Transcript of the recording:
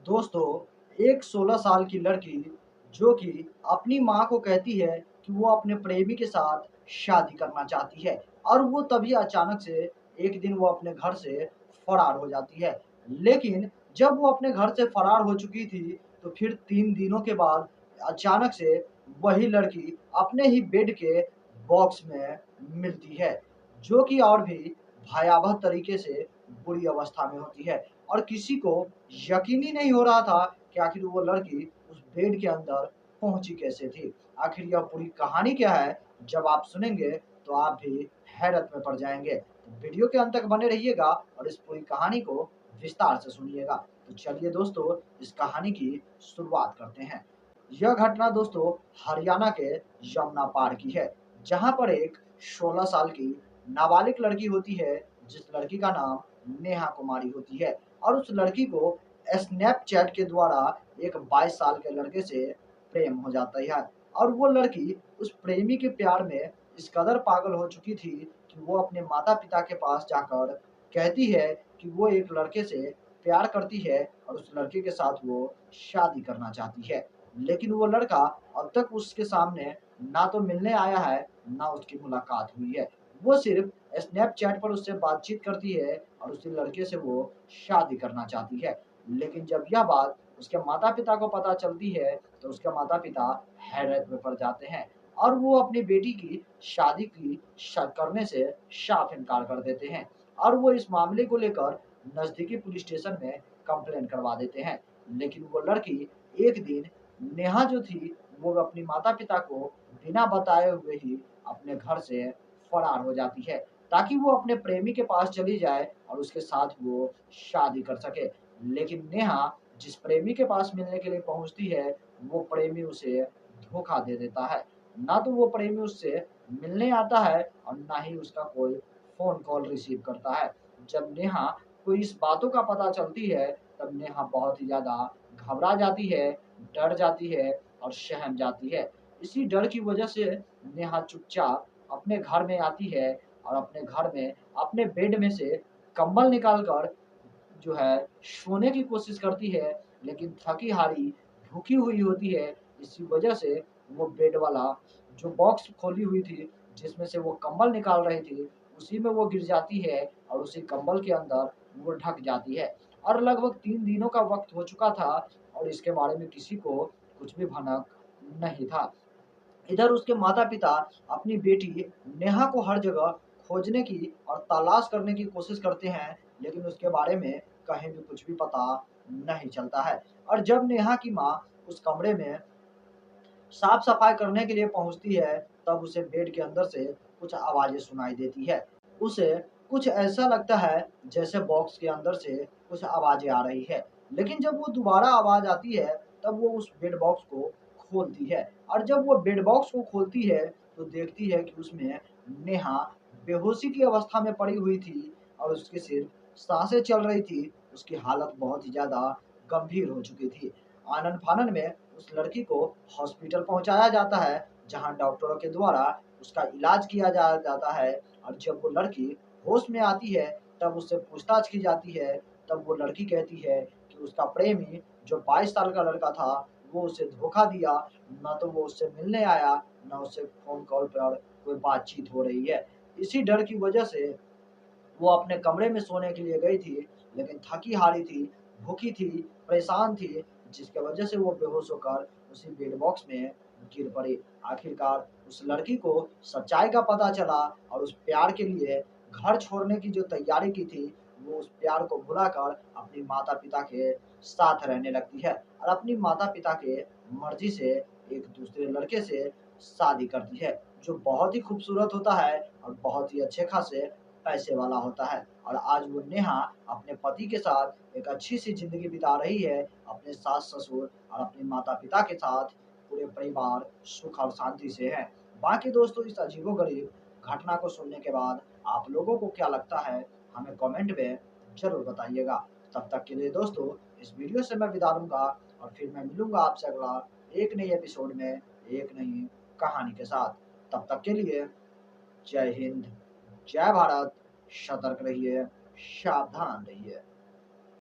दोस्तों, एक 16 साल की लड़की जो कि अपनी माँ को कहती है कि वो अपने प्रेमी के साथ शादी करना चाहती है और वो तभी अचानक से एक दिन वो अपने घर से फरार हो जाती है। लेकिन जब वो अपने घर से फरार हो चुकी थी, तो फिर 3 दिनों के बाद अचानक से वही लड़की अपने ही बेड के बॉक्स में मिलती है, जो कि और भी भयावह तरीके से बुरी अवस्था में होती है। और किसी को यकीन ही नहीं हो रहा था कि आखिर वो लड़की उस बेड के अंदर पहुंची कैसे थी। आखिर यह पूरी कहानी क्या है, जब आप सुनेंगे तो आप भी हैरत में पड़ जाएंगे। तो वीडियो के अंत तक बने रहिएगा और इस पूरी कहानी को विस्तार से सुनिएगा। तो चलिए दोस्तों, इस कहानी की शुरुआत करते हैं। यह घटना दोस्तों हरियाणा के यमुना पार की है, जहां पर एक 16 साल की नाबालिग लड़की होती है, जिस लड़की का नाम नेहा कुमारी होती है। और उस लड़की को स्नैपचैट के द्वारा एक 22 साल के लड़के से प्रेम हो जाता है। और वो लड़की उस प्रेमी के प्यार में इस कदर पागल हो चुकी थी कि वो अपने माता पिता के पास जाकर कहती है कि वो एक लड़के से प्यार करती है और उस लड़के के साथ वो शादी करना चाहती है। लेकिन वो लड़का अब तक उसके सामने ना तो मिलने आया है, ना उसकी मुलाकात हुई है। वो सिर्फ स्नैपचैट पर उससे बातचीत करती है और उसी लड़के से वो शादी करना चाहती है। लेकिन जब यह बात उसके माता-पिता को पता चलती है, तो उसके माता-पिता हैरत में पड़ जाते हैं और वो अपनी बेटी की शादी की करने से साफ इनकार कर देते हैं। और वो इस मामले को लेकर नज़दीकी पुलिस स्टेशन में कंप्लेंट करवा देते हैं। लेकिन वो लड़की एक दिन, नेहा जो थी, वो अपनी माता-पिता को बिना बताए हुए ही अपने घर से फरार हो जाती है, ताकि वो अपने प्रेमी के पास चली जाए और उसके साथ वो शादी कर सके। लेकिन नेहा जिस प्रेमी के पास मिलने के लिए पहुँचती है, वो प्रेमी उसे धोखा दे देता है। ना तो वो प्रेमी उससे मिलने आता है और ना ही उसका कोई फ़ोन कॉल रिसीव करता है। जब नेहा को इस बातों का पता चलती है, तब नेहा बहुत ही ज़्यादा घबरा जाती है, डर जाती है और सहम जाती है। इसी डर की वजह से नेहा चुपचाप अपने घर में आती है और अपने घर में अपने बेड में से कंबल निकाल कर जो है सोने की कोशिश करती है, लेकिन थकी-हारी, भूखी हुई होती है। इसी वजह से वो बेड वाला जो बॉक्स खोली हुई थी, जिसमें से वो कंबल निकाल रही थी, उसी में वो गिर जाती है और उसी कंबल के अंदर वो ढक जाती है। और लगभग 3 दिनों का वक़्त हो चुका था और इसके बारे में किसी को कुछ भी भनक नहीं था। इधर उसके माता-पिता अपनी बेटी नेहा को हर जगह खोजने की और तलाश करने की कोशिश करते हैं, लेकिन उसके बारे में कहीं भी कुछ भी पता नहीं चलता है। और जब नेहा की माँ उस कमरे में साफ-सफाई करने के लिए पहुँचती है, तब उसे बेड के अंदर से कुछ आवाज़ें सुनाई देती है। उसे कुछ ऐसा लगता है जैसे बॉक्स के अंदर से कुछ आवाज़ें आ रही है। लेकिन जब वो दोबारा आवाज़ आती है, तब वो उस बेड बॉक्स को खोलती है और जब वो बेड बॉक्स को खोलती है, तो देखती है कि उसमें नेहा बेहोशी की अवस्था में पड़ी हुई थी और उसकी सिर्फ़ साँसें चल रही थी। उसकी हालत बहुत ही ज़्यादा गंभीर हो चुकी थी। आनन-फानन में उस लड़की को हॉस्पिटल पहुँचाया जाता है, जहाँ डॉक्टरों के द्वारा उसका इलाज किया जाता है। और जब वो लड़की होश में आती है, तब उससे पूछताछ की जाती है। तब वो लड़की कहती है कि उसका प्रेमी जो 22 साल का लड़का था, वो उसे धोखा दिया, ना तो वो उससे मिलने आया, ना उससे फ़ोन कॉल पर कोई बातचीत हो रही है। इसी डर की वजह से वो अपने कमरे में सोने के लिए गई थी, लेकिन थकी-हारी थी, भूखी थी, परेशान थी, जिसकी वजह से वो बेहोश होकर उसी बेड बॉक्स में गिर पड़ी। आखिरकार उस लड़की को सच्चाई का पता चला और उस प्यार के लिए घर छोड़ने की जो तैयारी की थी, वो उस प्यार को भुलाकर अपनी माता-पिता के साथ रहने लगती है और अपनी माता-पिता के मर्ज़ी से एक दूसरे लड़के से शादी करती है, जो बहुत ही खूबसूरत होता है और बहुत ही अच्छे खासे पैसे वाला होता है। और आज वो नेहा अपने पति के साथ एक अच्छी-सी ज़िंदगी बिता रही है, अपने सास-ससुर और अपने माता-पिता के साथ पूरे परिवार सुख और शांति से है। बाकी दोस्तों, इस अजीबो-गरीब घटना को सुनने के बाद आप लोगों को क्या लगता है, हमें कमेंट में ज़रूर बताइएगा। तब तक के लिए दोस्तों, इस वीडियो से मैं विदा लूँगा और फिर मैं मिलूँगा आपसे अगला एक नई एपिसोड में, एक नई कहानी के साथ। तब तक के लिए जय हिंद, जय भारत, सतर्क रहिए, सावधान रहिए।